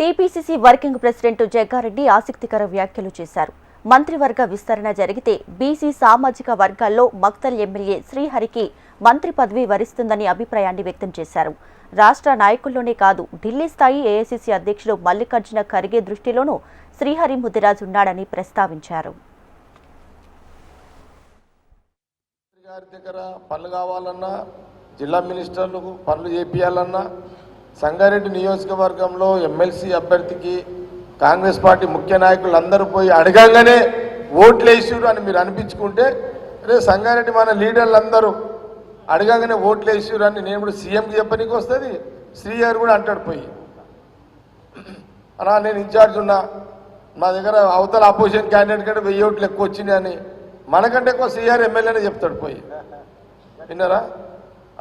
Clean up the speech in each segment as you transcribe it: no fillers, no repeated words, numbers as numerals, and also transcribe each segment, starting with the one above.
TPCC working president Jaggareddy ఆసక్తికర వ్యాఖ్యలు చేశారు. మంత్రివర్గ విస్తరణ జరిగితే బీసీ సామాజిక వర్గాల్లో మక్తల్ ఎమ్మెల్యే శ్రీహరికి మంత్రి పదవి వరిస్తుందని అభిప్రాయాన్ని వ్యక్తం చేశారు. రాష్ట్ర నాయకుల్లోనే కాదు, ఢిల్లీ స్థాయి ఏఐసీసీ అధ్యక్షులు మల్లికార్జున ఖర్గే దృష్టిలోనూ శ్రీహరి ముదిరాజ్ ఉన్నాడని ప్రస్తావించారు. జిల్లా మినిస్టర్లకు పనులు చేపియాలన్నా, సంగారెడ్డి నియోజకవర్గంలో ఎమ్మెల్సీ అభ్యర్థికి కాంగ్రెస్ పార్టీ ముఖ్య నాయకులు అందరూ పోయి అడగంగానే ఓట్లు వేసిరు అని మీరు అనిపించుకుంటే, రే సంగారెడ్డి మన లీడర్లు అందరూ అడగంగానే ఓట్లు వేసిరు అని నేను కూడా సీఎంకి చెప్పనీకి వస్తుంది. శ్రీహరి కూడా అంటాడు పోయి, అన్నా నేను ఇన్ఛార్జ్ ఉన్నా, మా దగ్గర అవతల అపోజిషన్ క్యాండిడేట్ కంటే 1000 ఓట్లు ఎక్కువ వచ్చినాయి అని మనకంటే ఎక్కువ శ్రీహరి ఎమ్మెల్యేనే చెప్తాడు పోయి. విన్నారా?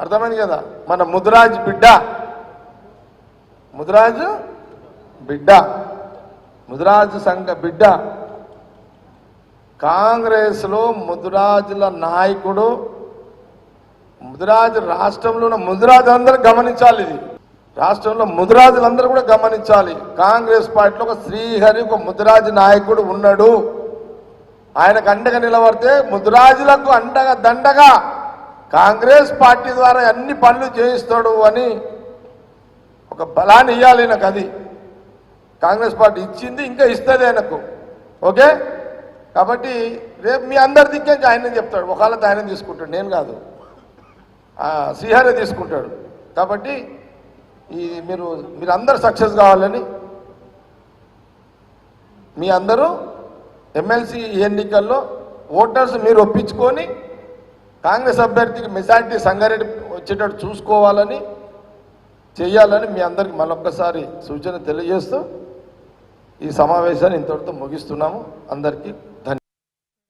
అర్థమైంది కదా? మన ముదిరాజ్ బిడ్డ, ముదిరాజు బిడ్డ, ముదిరాజు సంఘ బిడ్డ, కాంగ్రెస్లో ముదిరాజుల నాయకుడు, ముదిరాజు రాష్ట్రంలో ఉన్న ముదిరాజులందరూ గమనించాలి. ఇది రాష్ట్రంలో ముదిరాజులందరూ కూడా గమనించాలి. కాంగ్రెస్ పార్టీలో ఒక శ్రీహరి, ఒక ముదిరాజు నాయకుడు ఉన్నాడు. ఆయనకు అండగా నిలబడితే ముదిరాజులకు అండగా దండగా కాంగ్రెస్ పార్టీ ద్వారా అన్ని పనులు చేయిస్తాడు అని ఒక బలాన్ని ఇవ్వాలి నాకు. అది కాంగ్రెస్ పార్టీ ఇచ్చింది, ఇంకా ఇస్తుంది ఆయనకు. ఓకే, కాబట్టి రేపు మీ అందరి దిక్కే ఆయన చెప్తాడు. ఒకవేళ ఆయన తీసుకుంటాడు, నేను కాదు, శ్రీహరి తీసుకుంటాడు. కాబట్టి మీరు అందరూ సక్సెస్ కావాలని, మీ అందరూ ఎమ్మెల్సీ ఎన్నికల్లో ఓటర్స్ మీరు ఒప్పించుకొని కాంగ్రెస్ అభ్యర్థికి మెజార్టీ సంగారెడ్డి వచ్చేటట్టు చూసుకోవాలని, చేయాలని మీ అందరికి మరొక్కసారి సూచన తెలియజేస్తూ ఈ సమావేశాన్ని ఇంతటితో ముగిస్తున్నాము. అందరికీ